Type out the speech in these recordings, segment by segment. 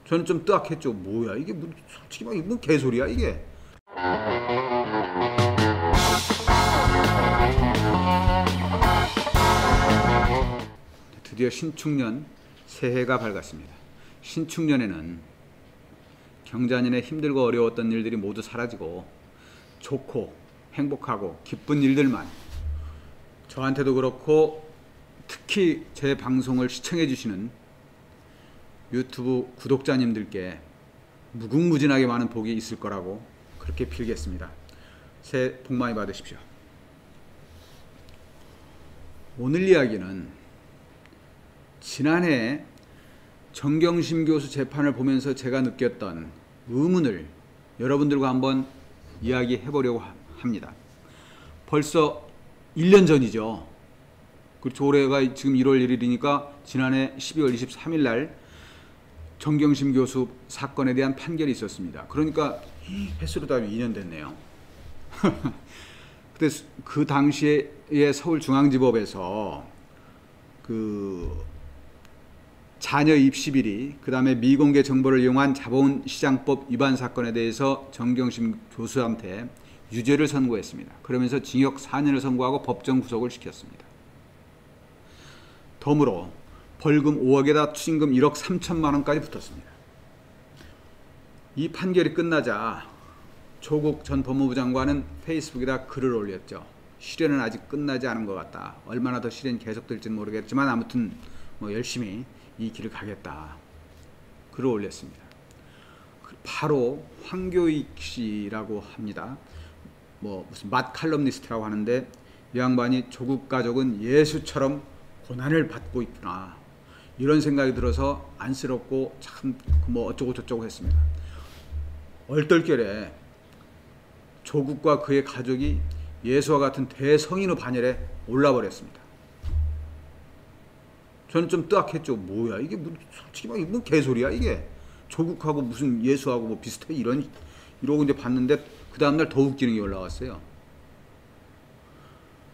저는 좀 뜨악했죠. 뭐야 이게 뭐, 솔직히 막 뭐 개소리야 이게. 드디어 신축년 새해가 밝았습니다. 신축년에는 경자년에 힘들고 어려웠던 일들이 모두 사라지고 좋고 행복하고 기쁜 일들만, 저한테도 그렇고 특히 제 방송을 시청해 주시는 유튜브 구독자님들께 무궁무진하게 많은 복이 있을 거라고 그렇게 빌겠습니다. 새해 복 많이 받으십시오. 오늘 이야기는 지난해 정경심 교수 재판을 보면서 제가 느꼈던 의문을 여러분들과 한번 이야기해 보려고 합니다. 벌써 1년 전이죠. 그렇죠. 올해가 지금 1월 1일이니까 지난해 12월 23일 날 정경심 교수 사건에 대한 판결이 있었습니다. 그러니까 횟수로 따지면 2년 됐네요. 그때 그 당시에 서울중앙지법에서 그 자녀 입시 비리, 그 다음에 미공개 정보를 이용한 자본시장법 위반 사건에 대해서 정경심 교수한테 유죄를 선고했습니다. 그러면서 징역 4년을 선고하고 법정 구속을 시켰습니다. 덤으로 벌금 5억에다 추징금 1억 3천만 원까지 붙었습니다. 이 판결이 끝나자 조국 전 법무부 장관은 페이스북에다 글을 올렸죠. 실현은 아직 끝나지 않은 것 같다. 얼마나 더 실현이 계속될지는 모르겠지만 아무튼 뭐 열심히 이 길을 가겠다. 글을 올렸습니다. 바로 황교익 씨라고 합니다. 뭐 무슨 맛 칼럼니스트라고 하는데 이 양반이 조국 가족은 예수처럼 고난을 받고 있구나, 이런 생각이 들어서 안쓰럽고 참 뭐 어쩌고 저쩌고 했습니다. 얼떨결에 조국과 그의 가족이 예수와 같은 대성인의 반열에 올라버렸습니다. 저는 좀 뜨악했죠. 뭐야 이게 뭐, 솔직히 막 뭐 개소리야 이게. 조국하고 무슨 예수하고 뭐 비슷해 이러고 이제 봤는데 그 다음날 더 웃기는 게 올라왔어요.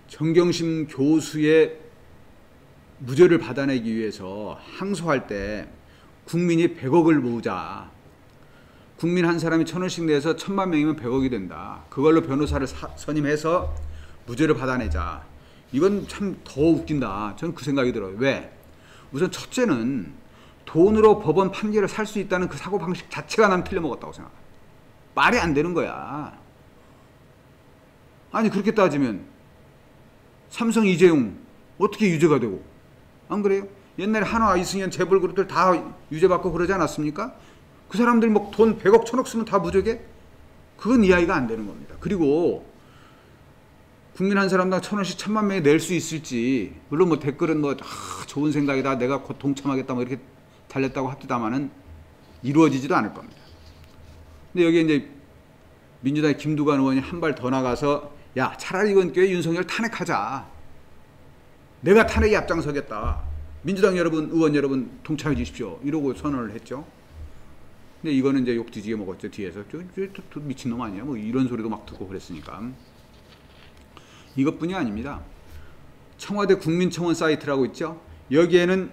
정경심 교수의 무죄를 받아내기 위해서 항소할 때 국민이 100억을 모으자. 국민 한 사람이 1,000원씩 내서 1,000만 명이면 100억이 된다. 그걸로 변호사를 선임해서 무죄를 받아내자. 이건 참 더 웃긴다. 저는 그 생각이 들어요. 왜? 우선 첫째는 돈으로 법원 판결을 살 수 있다는 그 사고방식 자체가 난 틀려먹었다고 생각해요. 말이 안 되는 거야. 아니 그렇게 따지면 삼성 이재용 어떻게 유죄가 되고, 안 그래요? 옛날에 한화 이승현 재벌 그룹들 다 유죄받고 그러지 않았습니까? 그 사람들 뭐 돈 100억 1000억 쓰면 다 무죄게? 그건 이해가 안 되는 겁니다. 그리고 국민 한 사람당 1,000원씩 1,000만 명이 낼 수 있을지, 물론 뭐 댓글은 뭐 좋은 생각이다, 내가 곧 동참하겠다 뭐 이렇게 달렸다고 합니다만은 이루어지지도 않을 겁니다. 근데 여기 이제 민주당의 김두관 의원이 한 발 더 나가서 야 차라리 이번 기회에 윤석열 탄핵하자. 내가 탄핵에 앞장서겠다. 민주당 여러분, 의원 여러분 동참해 주십시오. 이러고 선언을 했죠. 근데 이거는 이제 욕 뒤지게 먹었죠. 뒤에서 저 미친놈 아니야 뭐 이런 소리도 막 듣고 그랬으니까. 이것뿐이 아닙니다. 청와대 국민청원 사이트라고 있죠. 여기에는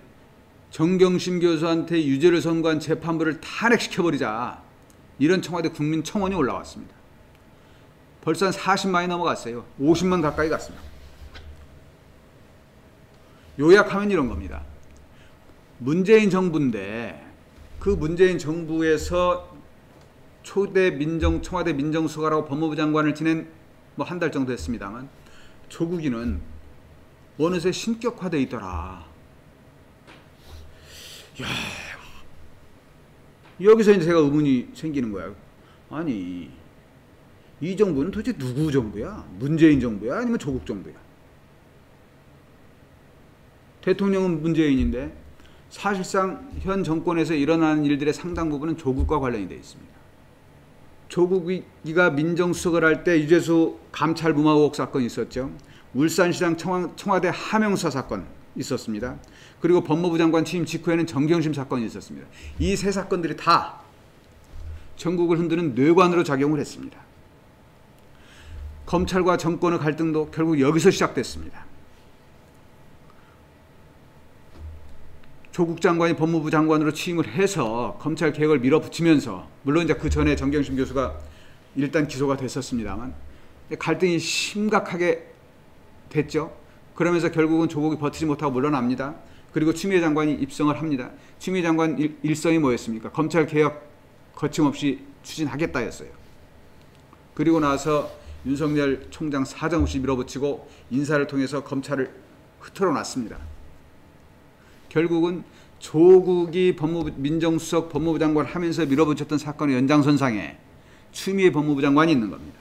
정경심 교수한테 유죄를 선고한 재판부를 탄핵시켜버리자, 이런 청와대 국민청원이 올라왔습니다. 벌써 한 40만이 넘어갔어요. 50만 가까이 갔습니다. 요약하면 이런 겁니다. 문재인 정부인데 그 문재인 정부에서 청와대 민정수석하라고 법무부 장관을 지낸 뭐 한 달 정도 했습니다만 조국이는 어느새 신격화되어 있더라. 야, 여기서 이제 제가 의문이 생기는 거야. 아니 이 정부는 도대체 누구 정부야? 문재인 정부야? 아니면 조국 정부야? 대통령은 문재인인데 사실상 현 정권에서 일어나는 일들의 상당 부분은 조국과 관련이 되어 있습니다. 조국이가 민정수석을 할 때 유재수 감찰부마 의혹 사건이 있었죠. 울산시장 청와대 하명사 사건 있었습니다. 그리고 법무부 장관 취임 직후에는 정경심 사건이 있었습니다. 이 세 사건들이 다 전국을 흔드는 뇌관으로 작용을 했습니다. 검찰과 정권의 갈등도 결국 여기서 시작됐습니다. 조국 장관이 법무부 장관으로 취임을 해서 검찰 개혁을 밀어붙이면서, 물론 이제 그 전에 정경심 교수가 일단 기소가 됐었습니다만 갈등이 심각하게 됐죠. 그러면서 결국은 조국이 버티지 못하고 물러납니다. 그리고 추미애 장관이 입성을 합니다. 추미애 장관 일성이 뭐였습니까? 검찰 개혁 거침없이 추진하겠다였어요. 그리고 나서 윤석열 총장 사정없이 밀어붙이고 인사를 통해서 검찰을 흐트러 놨습니다. 결국은 조국이 민정수석 법무부 장관 하면서 밀어붙였던 사건의 연장선상에 추미애 법무부 장관이 있는 겁니다.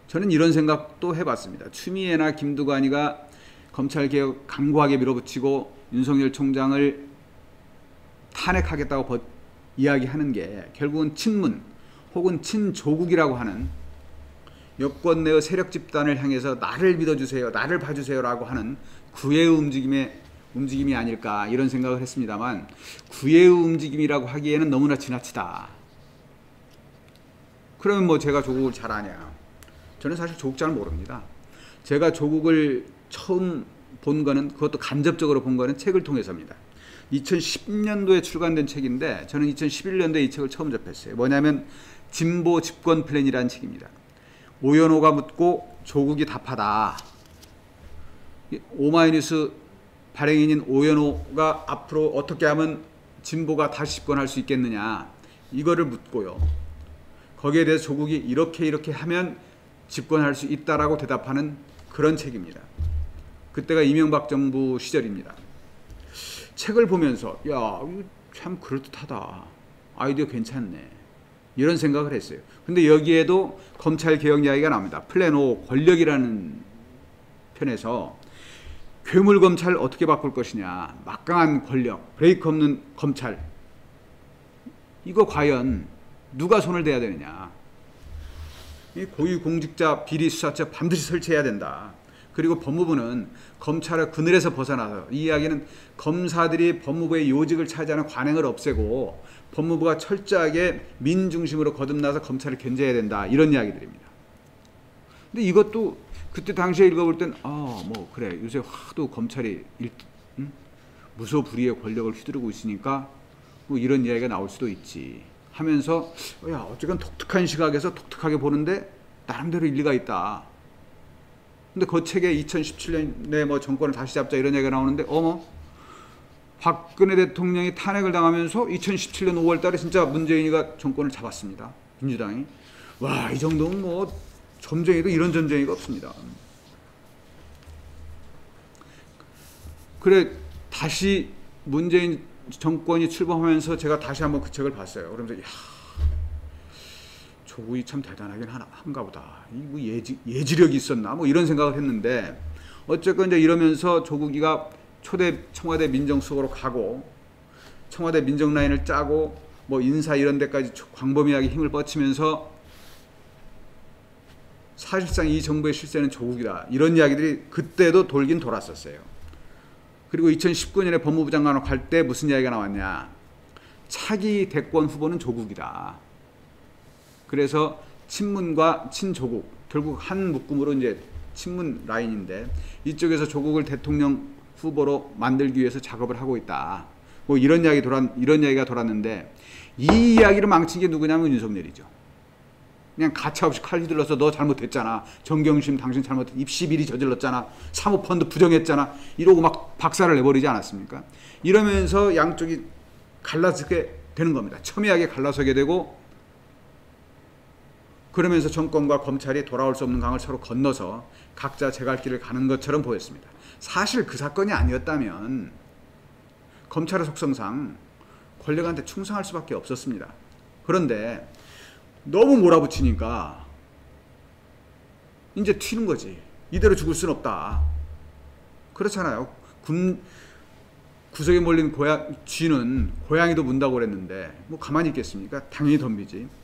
저는 이런 생각도 해봤습니다. 추미애나 김두관이가 검찰개혁 강고하게 밀어붙이고 윤석열 총장을 탄핵하겠다고 이야기하는 게 결국은 친문 혹은 친조국이라고 하는 여권 내의 세력 집단을 향해서 나를 믿어주세요, 나를 봐주세요라고 하는 구애의 움직임이 아닐까 이런 생각을 했습니다만, 구애의 움직임이라고 하기에는 너무나 지나치다. 그러면 뭐 제가 조국을 잘 아냐? 저는 사실 조국 잘 모릅니다. 제가 조국을 처음 본 거는, 그것도 간접적으로 본 거는 책을 통해서입니다. 2010년도에 출간된 책인데 저는 2011년도에 이 책을 처음 접했어요. 뭐냐면 진보 집권 플랜이라는 책입니다. 오연호가 묻고 조국이 답하다. 오마이뉴스 발행인인 오연호가 앞으로 어떻게 하면 진보가 다시 집권할 수 있겠느냐, 이거를 묻고요. 거기에 대해서 조국이 이렇게 하면 집권할 수 있다라고 대답하는 그런 책입니다. 그때가 이명박 정부 시절입니다. 책을 보면서 야, 참 그럴듯하다, 아이디어 괜찮네, 이런 생각을 했어요. 근데 여기에도 검찰개혁 이야기가 나옵니다. 플랜 5 권력이라는 편에서 괴물검찰 어떻게 바꿀 것이냐, 막강한 권력, 브레이크 없는 검찰, 이거 과연 누가 손을 대야 되느냐, 고위공직자 비리수사처 반드시 설치해야 된다. 그리고 법무부는 검찰의 그늘에서 벗어나서, 이 이야기는 검사들이 법무부의 요직을 차지하는 관행을 없애고 법무부가 철저하게 민중심으로 거듭나서 검찰을 견제해야 된다, 이런 이야기들입니다. 근데 이것도 그때 당시에 읽어볼 땐 뭐 그래, 요새 하도 검찰이 무소불위의 권력을 휘두르고 있으니까 뭐 이런 이야기가 나올 수도 있지 하면서, 야, 어쨌건 독특한 시각에서 독특하게 보는데 나름대로 일리가 있다. 근데 그 책에 2017년에 뭐 정권을 다시 잡자 이런 얘기가 나오는데, 박근혜 대통령이 탄핵을 당하면서 2017년 5월 달에 진짜 문재인이가 정권을 잡았습니다. 민주당이. 와, 이 정도면 뭐 점쟁이도 이런 점쟁이가 없습니다. 그래, 다시 문재인 정권이 출범하면서 제가 다시 한번 그 책을 봤어요. 그러면서 야, 조국이 참 대단하긴 한가 보다. 뭐 예지력이 있었나? 뭐 이런 생각을 했는데, 어쨌건 이제 이러면서 조국이가 초대 청와대 민정수석으로 가고 청와대 민정 라인을 짜고 뭐 인사 이런 데까지 광범위하게 힘을 뻗치면서 사실상 이 정부의 실세는 조국이다, 이런 이야기들이 그때도 돌긴 돌았었어요. 그리고 2019년에 법무부 장관으로 갈 때 무슨 이야기가 나왔냐, 차기 대권 후보는 조국이다. 그래서 친문과 친조국, 결국 한 묶음으로 이제 친문 라인인데 이쪽에서 조국을 대통령 후보로 만들기 위해서 작업을 하고 있다. 뭐 이런 이야기가 돌았는데, 이 이야기를 망친 게 누구냐면 윤석열이죠. 그냥 가차없이 칼 휘둘러서 너 잘못했잖아, 정경심 당신 잘못했, 입시비리 저질렀잖아, 사모펀드 부정했잖아, 이러고 막 박살을 내버리지 않았습니까? 이러면서 양쪽이 갈라서게 되는 겁니다. 첨예하게 갈라서게 되고, 그러면서 정권과 검찰이 돌아올 수 없는 강을 서로 건너서 각자 제 갈 길을 가는 것처럼 보였습니다. 사실 그 사건이 아니었다면 검찰의 속성상 권력한테 충성할 수밖에 없었습니다. 그런데 너무 몰아붙이니까 이제 튀는 거지. 이대로 죽을 수는 없다. 그렇잖아요. 구석에 몰린 쥐는 고양이도 문다고 그랬는데 뭐 가만히 있겠습니까? 당연히 덤비지.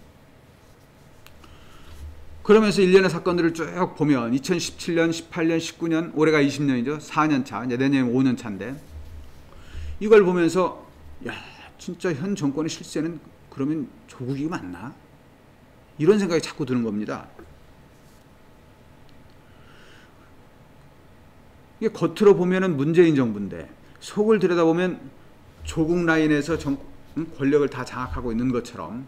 그러면서 일련의 사건들을 쭉 보면 2017년, 18년, 19년, 올해가 20년이죠. 4년 차, 이제 내년에 5년 차인데, 이걸 보면서 야, 진짜 현 정권의 실세는 그러면 조국이 맞나? 이런 생각이 자꾸 드는 겁니다. 이게 겉으로 보면은 문재인 정부인데 속을 들여다보면 조국 라인에서 권력을 다 장악하고 있는 것처럼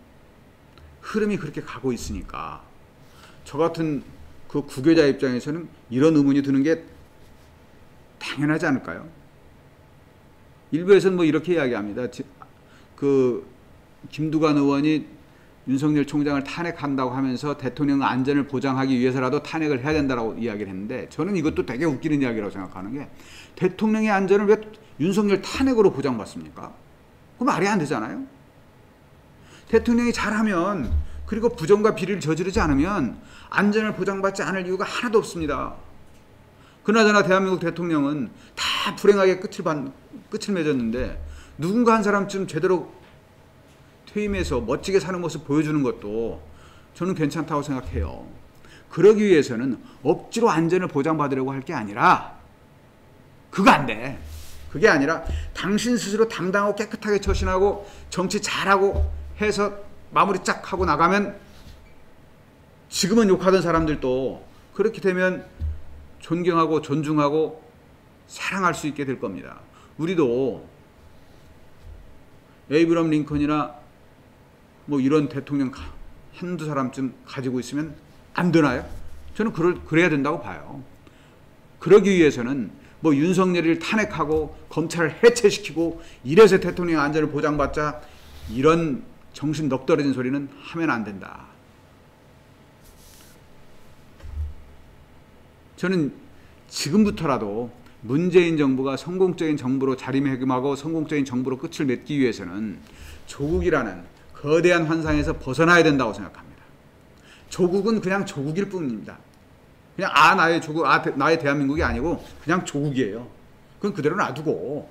흐름이 그렇게 가고 있으니까 저 같은 그 구교자 입장에서는 이런 의문이 드는 게 당연하지 않을까요? 일부에서는 뭐 이렇게 이야기합니다. 그 김두관 의원이 윤석열 총장을 탄핵한다고 하면서 대통령 안전을 보장하기 위해서라도 탄핵을 해야 된다고 이야기를 했는데 저는 이것도 되게 웃기는 이야기라고 생각하는 게 대통령의 안전을 왜 윤석열 탄핵으로 보장받습니까? 그 말이 안 되잖아요. 대통령이 잘하면 그리고 부정과 비리를 저지르지 않으면 안전을 보장받지 않을 이유가 하나도 없습니다. 그나저나 대한민국 대통령은 다 불행하게 끝을 맺었는데 누군가 한 사람쯤 제대로 퇴임해서 멋지게 사는 모습 보여주는 것도 저는 괜찮다고 생각해요. 그러기 위해서는 억지로 안전을 보장받으려고 할 게 아니라 그거 안 돼. 그게 아니라 당신 스스로 당당하고 깨끗하게 처신하고 정치 잘하고 해서 마무리 쫙 하고 나가면 지금은 욕하던 사람들도 그렇게 되면 존경하고 존중하고 사랑할 수 있게 될 겁니다. 우리도 에이브럼 링컨이나 뭐 이런 대통령 한두 사람쯤 가지고 있으면 안 되나요? 저는 그래야 된다고 봐요. 그러기 위해서는 뭐 윤석열을 탄핵하고 검찰을 해체시키고 이래서 대통령 안전을 보장받자 이런 정신 넋 떨어진 소리는 하면 안 된다. 저는 지금부터라도 문재인 정부가 성공적인 정부로 자리매김하고 성공적인 정부로 끝을 맺기 위해서는 조국이라는 거대한 환상에서 벗어나야 된다고 생각합니다. 조국은 그냥 조국일 뿐입니다. 그냥 나의 조국, 나의 대한민국이 아니고 그냥 조국이에요. 그건 그대로 놔두고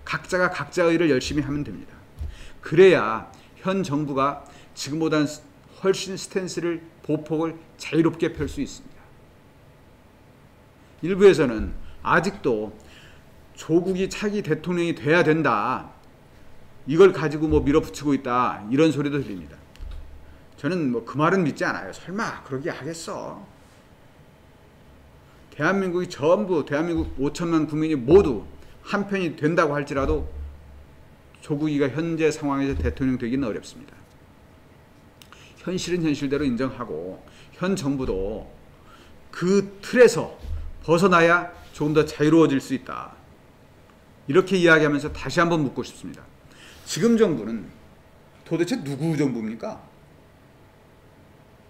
각자가 각자의 일을 열심히 하면 됩니다. 그래야 현 정부가 지금보다는 훨씬 스탠스를 보폭을 자유롭게 펼 수 있습니다. 일부에서는 아직도 조국이 차기 대통령이 돼야 된다. 이걸 가지고 뭐 밀어붙이고 있다. 이런 소리도 들립니다. 저는 뭐 그 말은 믿지 않아요. 설마 그러게 하겠어. 대한민국이 전부 대한민국 5천만 국민이 모두 한편이 된다고 할지라도 조국이가 현재 상황에서 대통령 되기는 어렵습니다. 현실은 현실대로 인정하고 현 정부도 그 틀에서 벗어나야 조금 더 자유로워질 수 있다. 이렇게 이야기하면서 다시 한번 묻고 싶습니다. 지금 정부는 도대체 누구 정부입니까?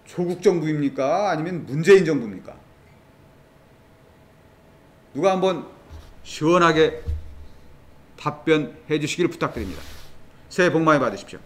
조국 정부입니까? 아니면 문재인 정부입니까? 누가 한번 시원하게 답변해 주시기를 부탁드립니다. 새해 복 많이 받으십시오.